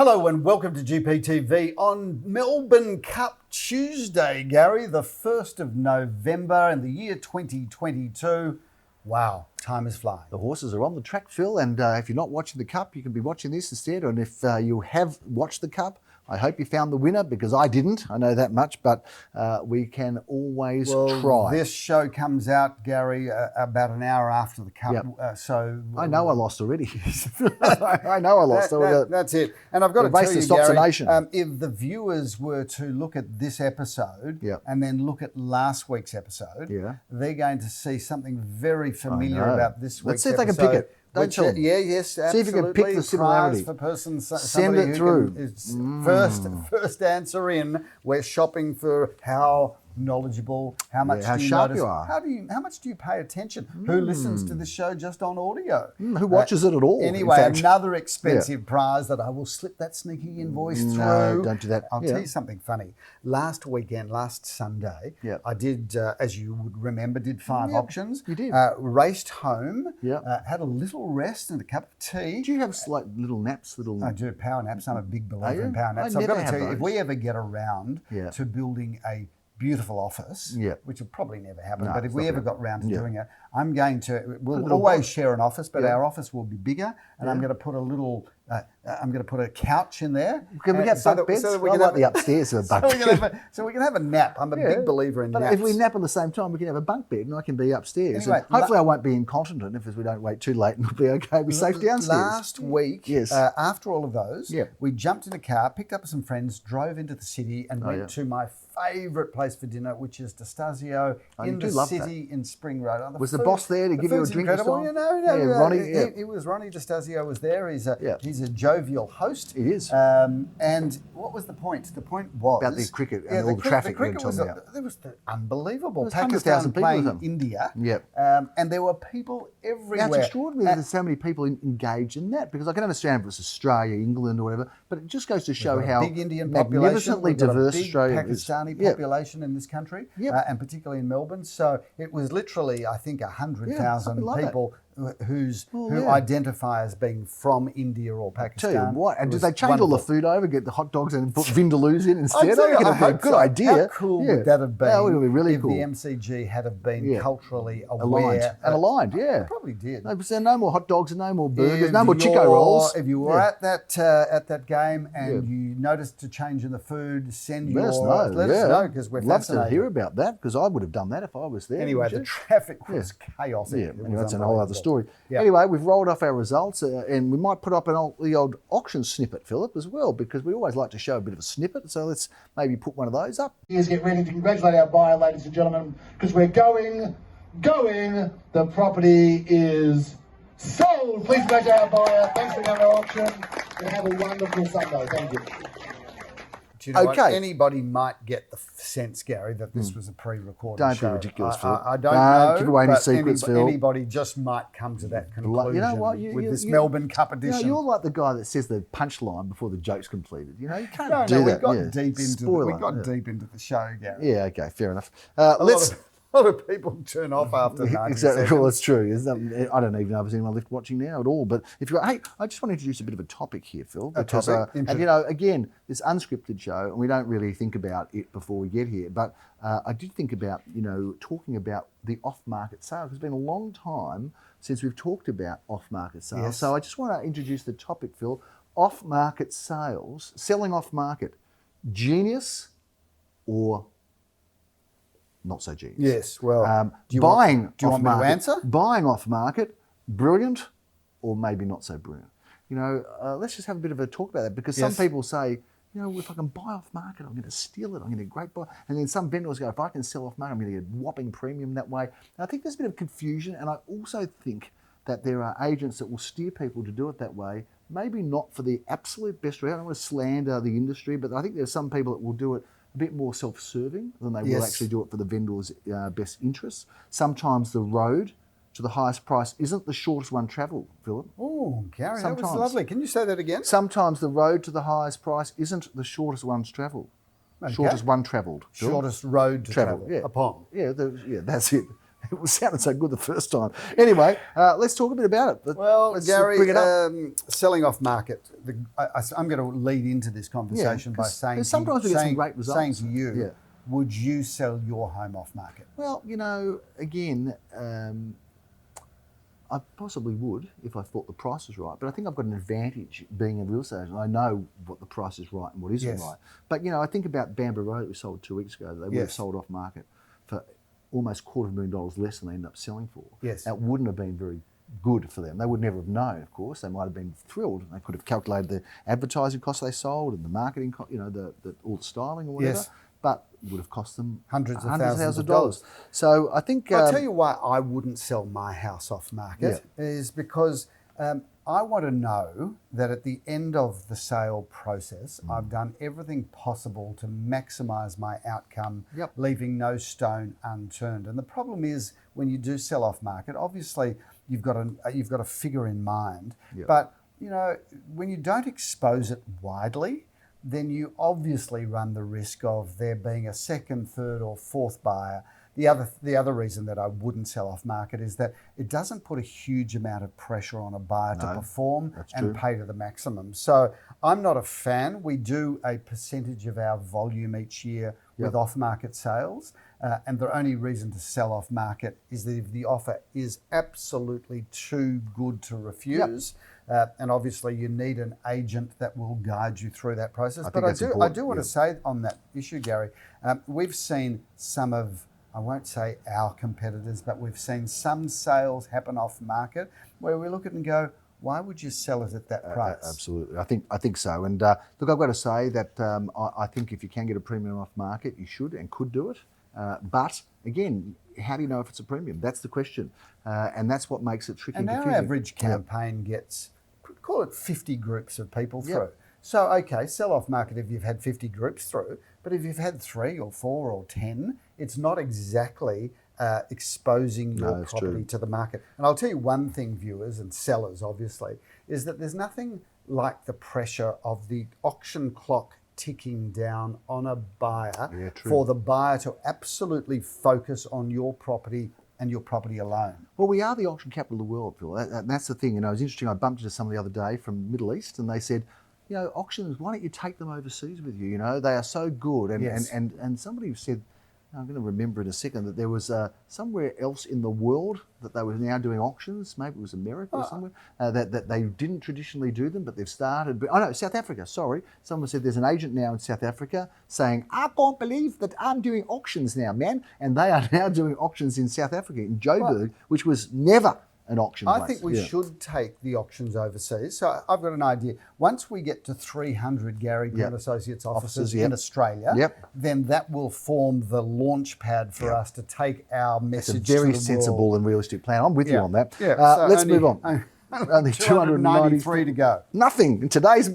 Hello and welcome to GPTV on Melbourne Cup Tuesday, Gary, the 1st of November in the year 2022. Wow, time is flying. The horses are on the track, Phil, and if you're not watching the Cup, you can be watching this instead. And if you have watched the Cup, I hope you found the winner, because I didn't. I know that much, but we can always try. This show comes out, Gary, about an hour after the Cup. Yep. So I know I lost already. I know I lost. That's it. And I've got to tell you, Gary, if the viewers were to look at this episode and then look at last week's episode, they're going to see something very familiar about this week's episode. Let's see if they can pick it. Yes, absolutely. See if you can pick the similarity. For person, send it through. First answer in. We're shopping for how knowledgeable, how much how do you sharp notice, you are. how much do you pay attention? Who listens to the show just on audio? Who watches it at all? Anyway, another expensive prize that I will slip that sneaky invoice through. No, don't do that. I'll tell you something funny. Last Sunday, I did, as you would remember, did 5 auctions. You did. Raced home, had a little rest and a cup of tea. Do you have like little naps? I do, power naps. I'm a big believer in power naps. So I've got to tell you, if we ever get around to building a beautiful office, which will probably never happen, but if we ever got round to doing it, I'm going to, we'll always share an office, but our office will be bigger, and I'm going to put a little, I'm going to put a couch in there. Can we get bunk beds? I like the upstairs of a bunk bed. So we can have a nap. I'm a big believer in naps. But if we nap at the same time, we can have a bunk bed, and I can be upstairs. Anyway, hopefully I won't be incontinent if we don't wait too late, and we'll be okay. We'll be safe downstairs. Last week, after all of those, we jumped in a car, picked up some friends, drove into the city, and went to my favourite place for dinner, which is D'Stasio in the city in Spring Road. Was the boss there to give you a drink? Incredible, you know. Ronnie. It was Ronnie D'Stasio was there. He's a jovial host. He is. And what was the point? The point was about the cricket and all the traffic. There was unbelievable. Pakistan playing India. And there were people everywhere. It's extraordinary that there's so many people engaged in that, because I can understand if it's Australia, England, or whatever, but it just goes to show how big Indian magnificently diverse Australia is. Pakistani population in this country, and particularly in Melbourne. So it was literally, I think, 100,000 people who identify as being from India or Pakistan. Tell you what, and did they change all the food over, get the hot dogs and put vindaloos in instead? I hope good idea. How cool would that have been? That would be really if cool. the MCG had have been culturally aware and aligned. It probably did. No more hot dogs and no more burgers, no more Chico rolls. If you were at that game and you noticed a change in the food, let us know, because we're fascinated. Love to hear about that, because I would have done that if I was there. Anyway, the traffic was chaotic. That's a whole other story. Anyway, we've rolled off our results, and we might put up the old auction snippet, Philip, as well, because we always like to show a bit of a snippet. So let's maybe put one of those up. Please get ready to congratulate our buyer, ladies and gentlemen, because we're going. The property is sold. Please congratulate our buyer. Thanks for coming to our auction, and have a wonderful Sunday. Thank you. Do you know what? Anybody might get the sense, Gary, that this was a pre-recorded show. Be ridiculous, Phil. I don't know. Give away any secrets, Phil. Anybody just might come to that conclusion. You know what? With this Melbourne Cup edition. You're like the guy that says the punchline before the joke's completed. You can't do that. We got deep into the show, Gary. Yeah, okay, fair enough. A lot of people turn off after 90 Exactly, seconds. well, that's true. I don't even know if there's anyone left watching now at all. But I just want to introduce a bit of a topic here, Phil. Because, and again, this unscripted show, and we don't really think about it before we get here. But I did think about, talking about the off-market sales. It's been a long time since we've talked about off-market sales. Yes. So I just want to introduce the topic, Phil. Off-market sales, selling off-market, genius or not so genius? Yes, well, do you want me to answer? Buying off market, brilliant, or maybe not so brilliant. Let's just have a bit of a talk about that, because some people say, if I can buy off market, I'm going to steal it. I'm going to get a great buy. And then some vendors go, if I can sell off market, I'm going to get a whopping premium that way. And I think there's a bit of confusion, and I also think that there are agents that will steer people to do it that way. Maybe not for the absolute best route. I don't want to slander the industry, but I think there's some people that will do it a bit more self-serving than they will actually do it for the vendor's best interests. Sometimes the road to the highest price isn't the shortest one travelled, Philip. Oh, Gary, that was lovely. Can you say that again? Sometimes the road to the highest price isn't the shortest one's travelled. Okay. Shortest one travelled. Shortest road to travel upon. Yeah, that's it. It sounded so good the first time. Anyway, let's talk a bit about it. Well, let's Gary, bring it up. selling off market. I'm going to lead into this conversation by saying, sometimes we get some great results. Saying to you, would you sell your home off market? Well, again, I possibly would if I thought the price was right, but I think I've got an advantage being a real estate agent. I know what the price is right and what isn't right. But, I think about Bamboo Road that we sold 2 weeks ago. They would have sold off market for almost $250,000 less than they ended up selling for. Yes. That wouldn't have been very good for them. They would never have known, of course. They might have been thrilled. They could have calculated the advertising costs they sold and the marketing, all the styling or whatever. Yes. But it would have cost them hundreds of thousands of dollars. So I think... I'll tell you why I wouldn't sell my house off market is because I want to know that at the end of the sale process, I've done everything possible to maximise my outcome, leaving no stone unturned. And the problem is when you do sell off market, obviously you've got a figure in mind, but when you don't expose it widely, then you obviously run the risk of there being a second, third or fourth buyer. The other reason that I wouldn't sell off market is that it doesn't put a huge amount of pressure on a buyer to perform and pay to the maximum. So I'm not a fan. We do a percentage of our volume each year with off-market sales. And the only reason to sell off market is that if the offer is absolutely too good to refuse, and obviously you need an agent that will guide you through that process. But I do want to say on that issue, Gary, we've seen some of, I won't say our competitors, but we've seen some sales happen off market where we look at it and go, why would you sell it at that price? Absolutely, I think so. And look, I've got to say that I think if you can get a premium off market, you should and could do it. But again, how do you know if it's a premium? That's the question, and that's what makes it tricky. And and our confusing. average campaign gets, call it 50 groups of people through. So okay, sell off market if you've had 50 groups through, but if you've had 3 or 4 or 10, it's not exactly exposing your property to the market. And I'll tell you one thing, viewers and sellers obviously, is that there's nothing like the pressure of the auction clock ticking down on a buyer for the buyer to absolutely focus on your property and your property alone. Well, we are the auction capital of the world, Phil. That's the thing. It was interesting. I bumped into someone the other day from Middle East, and they said, auctions, why don't you take them overseas with you? They are so good. And somebody said, I'm going to remember in a second, that there was somewhere else in the world that they were now doing auctions. Maybe it was America or somewhere, that they didn't traditionally do them, but they've started. Oh no, South Africa, sorry. Someone said there's an agent now in South Africa saying, I can't believe that I'm doing auctions now, man. And they are now doing auctions in South Africa, in Joburg, which was never an auction place. I think we should take the auctions overseas. So I've got an idea. Once we get to 300 Gary Grant Associates offices in Australia, then that will form the launch pad for us to take our message to the world. It's a very sensible and realistic plan. I'm with you on that. So let's move on. Only 293 to go. Nothing in today's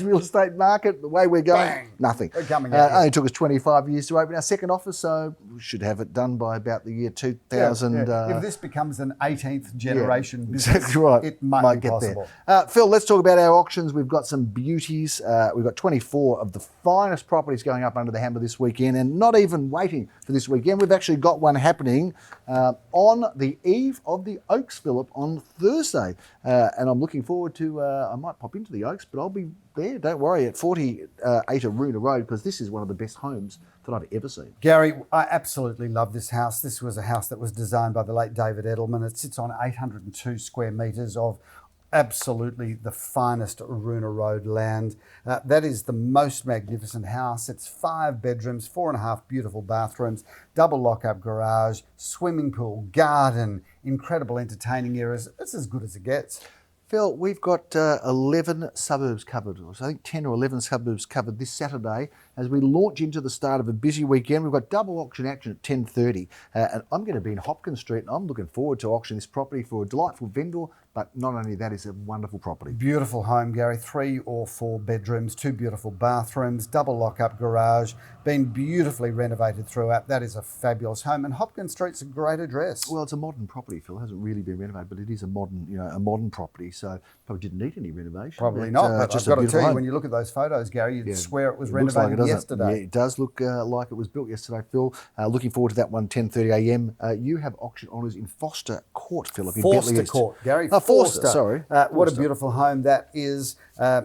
real estate market. The way we're going, nothing. We're coming out. Only took us 25 years to open our second office, so we should have it done by about the year 2000. If this becomes an 18th generation business, exactly right. It might be possible. There. Phil, let's talk about our auctions. We've got some beauties. We've got 24 of the finest properties going up under the hammer this weekend, and not even waiting for this weekend. We've actually got one happening on the eve of the Oaks, Philip, on Thursday. And I'm looking forward to, I might pop into the Oaks, but I'll be there, don't worry, at 48 Aroona Road, because this is one of the best homes that I've ever seen. Gary, I absolutely love this house. This was a house that was designed by the late David Edelman. It sits on 802 square metres of absolutely the finest Aroona Road land. That is the most magnificent house. It's 5 bedrooms, 4.5 beautiful bathrooms, double lock-up garage, swimming pool, garden, incredible entertaining areas. It's as good as it gets. Phil, we've got 11 suburbs covered. So I think 10 or 11 suburbs covered this Saturday as we launch into the start of a busy weekend. We've got double auction action at 10:30, and I'm going to be in Hopkins Street, and I'm looking forward to auctioning this property for a delightful vendor. But not only that, it's a wonderful property. Beautiful home, Gary. 3 or 4 bedrooms, 2 beautiful bathrooms, double lock-up garage, been beautifully renovated throughout. That is a fabulous home, and Hopkins Street's a great address. Well, it's a modern property, Phil. It hasn't really been renovated, but it is a modern property, so probably didn't need any renovation. Probably not, but I've got to tell you, when you look at those photos, Gary, you'd swear it was renovated yesterday. Yeah, it does look like it was built yesterday, Phil. Looking forward to that one, 10:30 a.m. You have auction honours in Foster Court, Philip. Forster Court, Gary. Forster, sorry. What a beautiful home that is.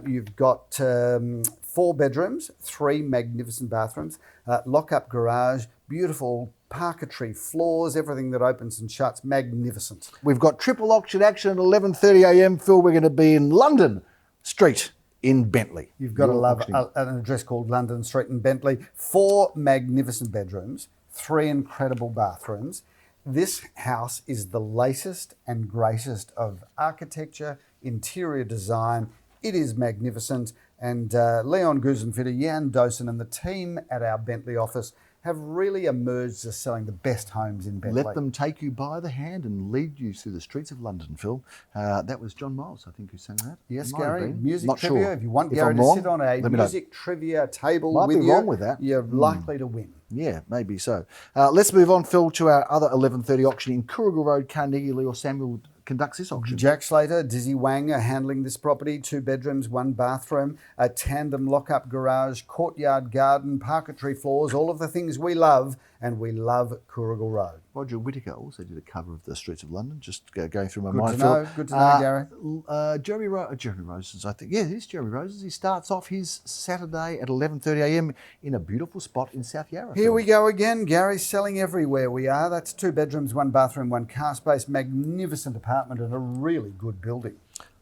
You've got 4 bedrooms, 3 magnificent bathrooms, lock-up garage, beautiful parquetry floors, everything that opens and shuts, magnificent. We've got triple auction action at 11:30 a.m, Phil. We're going to be in London Street in Bentleigh. You've got to love an address called London Street in Bentleigh. 4 magnificent bedrooms, 3 incredible bathrooms. This house is the latest and greatest of architecture, interior design. It is magnificent. And Leon Guzenfitter, Jan Dosen and the team at our Bentleigh office have really emerged as selling the best homes in Bentleigh. Let them take you by the hand and lead you through the streets of London, Phil. That was John Miles, I think, who sang that. Yes, Gary. Music Not trivia. sure. If you want If Gary I'm to wrong, sit on a music trivia table Might with be you, wrong with that. you're likely to win. Yeah, maybe so. Let's move on, Phil, to our other 11:30 auction in Kooyong Road, Carnegie. Leo Samuel conducts this auction. Jack Slater, Dizzy Wang are handling this property. 2 bedrooms, 1 bathroom, a tandem lock-up garage, courtyard garden, parquetry floors, all of the things we love, and we love Kooyong Road. Roger Whittaker also did a cover of the streets of London, just going through my Good mind. to know, good to know, Gary. Jeremy Roses, I think. Yeah, it is Jeremy Roses. He starts off his Saturday at 11:30 a.m. in a beautiful spot in South Yarra. Here we go again. Gary's selling everywhere we are. That's 2 bedrooms, 1 bathroom, 1 car space, magnificent apartment and a really good building.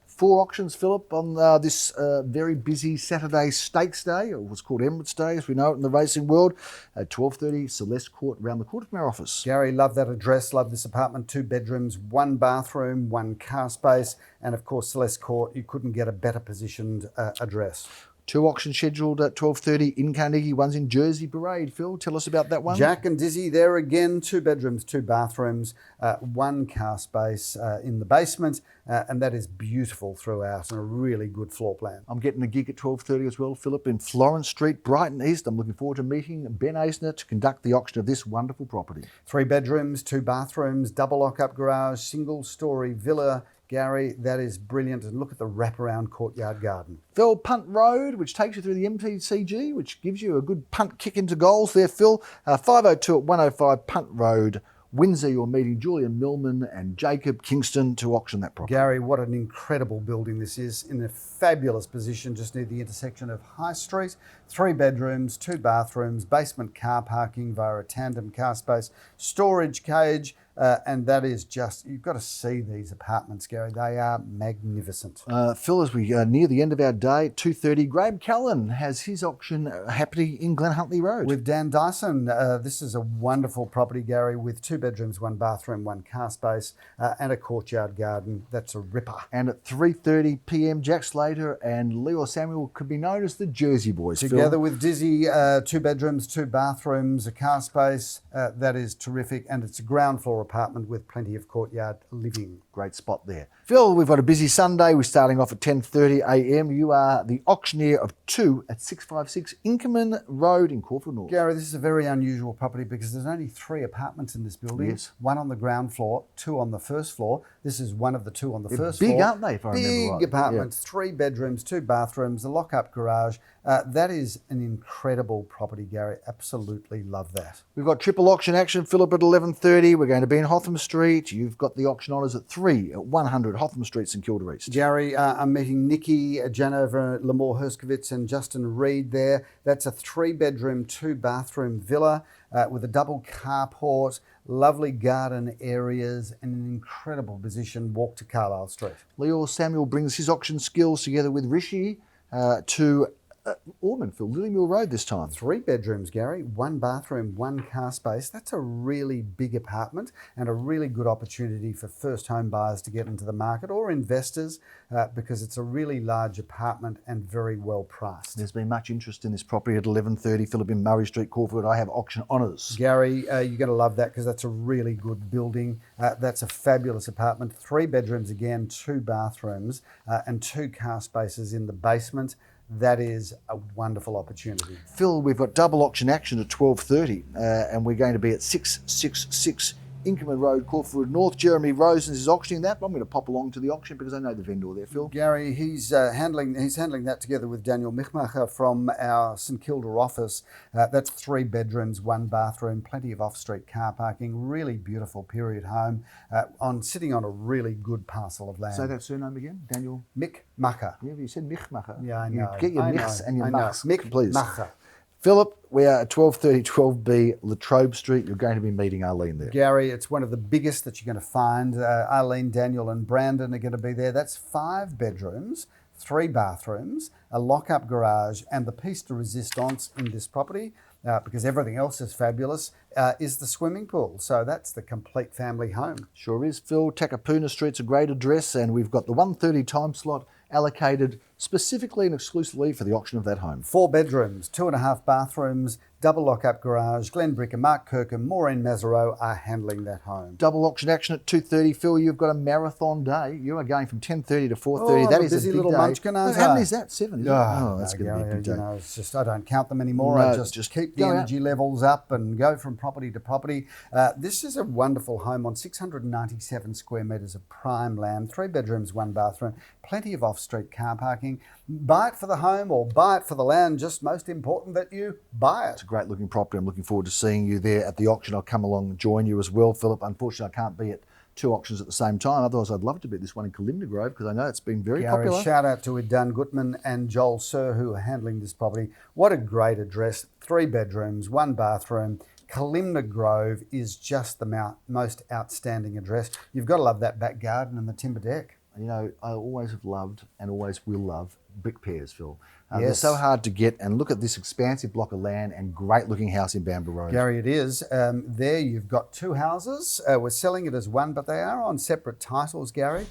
4 auctions, Philip, on this very busy Saturday Stakes Day, or what's called Emirates Day, as we know it in the racing world, at 12:30, Celeste Court, around the corner from our office. Gary, love that address, love this apartment, 2 bedrooms, 1 bathroom, 1 car space, and of course Celeste Court. You couldn't get a better positioned address. 2 auctions scheduled at 12:30 in Carnegie. One's in Jersey Parade. Phil, tell us about that one. Jack and Dizzy there again. 2 bedrooms, 2 bathrooms, 1 car space in the basement, and that is beautiful throughout and a really good floor plan. I'm getting a gig at 12:30 as well, Philip, in Florence Street, Brighton East. I'm looking forward to meeting Ben Eisner to conduct the auction of this wonderful property. 3 bedrooms, 2 bathrooms, double lock-up garage, single-storey villa. Gary, that is brilliant. And look at the wraparound courtyard garden. Phil, Punt Road, which takes you through the MTCG, which gives you a good punt kick into goals there, Phil. 502 at 105 Punt Road, Windsor. You're meeting Julian Millman and Jacob Kingston to auction that property. Gary, what an incredible building this is, in a fabulous position just near the intersection of High Street. 3 bedrooms, 2 bathrooms, basement car parking via a tandem car space, storage cage, and that is just, you've got to see these apartments, Gary. They are magnificent. Phil, as we near the end of our day, 2:30, Graham Callan has his auction happening in Glen Huntley Road. With Dan Dyson. This is a wonderful property, Gary, with 2 bedrooms, 1 bathroom, 1 car space, and a courtyard garden. That's a ripper. And at 3:30 p.m, Jack Slater and Leo Samuel could be known as the Jersey Boys. Together Phil. with Dizzy, 2 bedrooms, 2 bathrooms, a car space. That is terrific. And it's a ground floor apartment with plenty of courtyard living. Great spot there. Phil, we've got a busy Sunday. We're starting off at 10:30 a.m. You are the auctioneer of 2 at 656 Inkerman Road in Caulfield North. Gary, this is a very unusual property because there's only 3 apartments in this building. Yes. 1 on the ground floor, 2 on the first floor. This is one of the 2 on the first big, floor. aren't they, if I remember right? Big apartments, 3 bedrooms, 2 bathrooms, a lock-up garage. That is an incredible property, Gary. Absolutely love that. We've got triple auction action, Philip, at 11:30. We're going to be in Hotham Street. You've got the auction honours at 3 at 100 Hotham Street, St Kilda East. Gary, I'm meeting Nikki, Janover, Lamore Herskovitz and Justin Reed there. That's a 3-bedroom, 2-bathroom villa with a double carport, lovely garden areas and an incredible position walk to Carlisle Street. Leo Samuel brings his auction skills together with Rishi to Ormond, Phil, Lillimur Road this time. 3 bedrooms, Gary, 1 bathroom, 1 car space. That's a really big apartment and a really good opportunity for first home buyers to get into the market or investors because it's a really large apartment and very well priced. There's been much interest in this property at 11:30, Philip, in Murray Street, Caulfield. I have auction honours. Gary, you're going to love that because that's a really good building. That's a fabulous apartment. 3 bedrooms again, 2 bathrooms and 2 car spaces in the basement. That is a wonderful opportunity. Phil, we've got double auction action at 12:30 and we're going to be at 666 Inkerman Road, Caulfield North. Jeremy Rosens is auctioning that. I'm going to pop along to the auction because I know the vendor there, Phil. Gary, he's handling that together with Daniel Michmacher from our St Kilda office. That's 3 bedrooms, 1 bathroom, plenty of off-street car parking, really beautiful period home, sitting on a really good parcel of land. Say that surname again, Daniel? Michmacher. Yeah, you said Michmacher. Yeah, I know. You get your Michs and your Machs, please. Michmacher. Philip, we are at 1230 12B Latrobe Street. You're going to be meeting Arlene there. Gary, it's one of the biggest that you're going to find. Arlene, Daniel and Brandon are going to be there. That's 5 bedrooms, 3 bathrooms, a lock-up garage, and the piece de resistance in this property, because everything else is fabulous, is the swimming pool. So that's the complete family home. Sure is, Phil. Takapuna Street's a great address, and we've got the 1:30 time slot allocated specifically and exclusively for the auction of that home. 4 bedrooms, 2.5 bathrooms, double lock-up garage. Glen Bricker, Mark Kirkham, Maureen Mazereau are handling that home. Double auction action at 2:30. Phil, you've got a marathon day. You are going from 10:30 to 4:30. That is a busy big little day. munchkin, How many is that? 7, is it? Oh, that's no, going to be a big day. You know, it's just, I don't count them anymore. No, I just keep the energy levels up and go from property to property. This is a wonderful home on 697 square metres of prime land, 3 bedrooms, 1 bathroom, plenty of off-street car parking. Buy it for the home or buy it for the land, just most important that you buy it. It's a great looking property. I'm looking forward to seeing you there at the auction. I'll come along and join you as well, Philip. Unfortunately, I can't be at 2 auctions at the same time. Otherwise, I'd love to be at this one in Kilda Grove because I know it's been very popular. Shout out to Idan Gutman and Joel Sir who are handling this property. What a great address. 3 bedrooms, 1 bathroom. Kilda Grove is just the most outstanding address. You've got to love that back garden and the timber deck. You know, I always have loved and always will love brick pairs, Phil. Yes. They're so hard to get, and look at this expansive block of land and great looking house in Bamboo Road. Gary, it is. There you've got 2 houses. We're selling it as one, but they are on separate titles, Gary.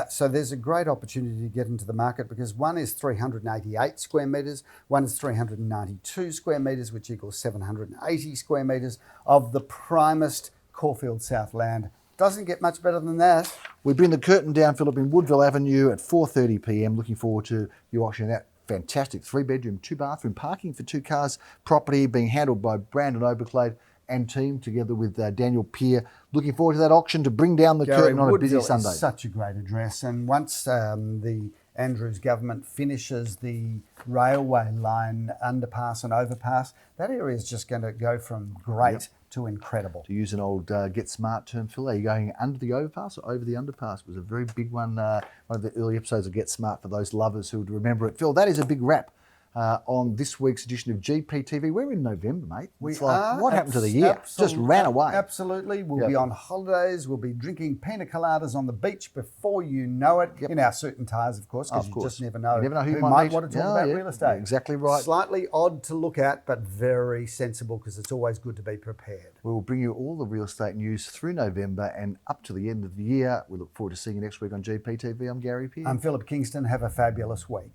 So there's a great opportunity to get into the market because one is 388 square metres, one is 392 square metres, which equals 780 square metres of the primest Caulfield South land. Doesn't get much better than that. We bring the curtain down, Philip, in Woodville Avenue at 4:30 p.m. Looking forward to you auctioning that fantastic 3-bedroom, 2-bathroom, parking for 2 cars property being handled by Brandon Oberclade and team together with Daniel Peer. Looking forward to that auction to bring down the curtain on Woodville a busy Sunday. Is such a great address, and once the Andrews government finishes the railway line underpass and overpass, that area is just going to go from great to incredible. To use an old Get Smart term, Phil, are you going under the overpass or over the underpass? It was a very big one, one of the early episodes of Get Smart for those lovers who would remember it. Phil, that is a big wrap on this week's edition of GPTV. We're in November, mate. What happened to the year? Just ran away. Absolutely. We'll be on holidays. We'll be drinking pina coladas on the beach before you know it. In our suit and ties, of course, because you just never know, who might want to talk about real estate. Yeah, exactly right. Slightly odd to look at, but very sensible because it's always good to be prepared. We will bring you all the real estate news through November and up to the end of the year. We look forward to seeing you next week on GPTV. I'm Gary Peer. I'm Philip Kingston. Have a fabulous week.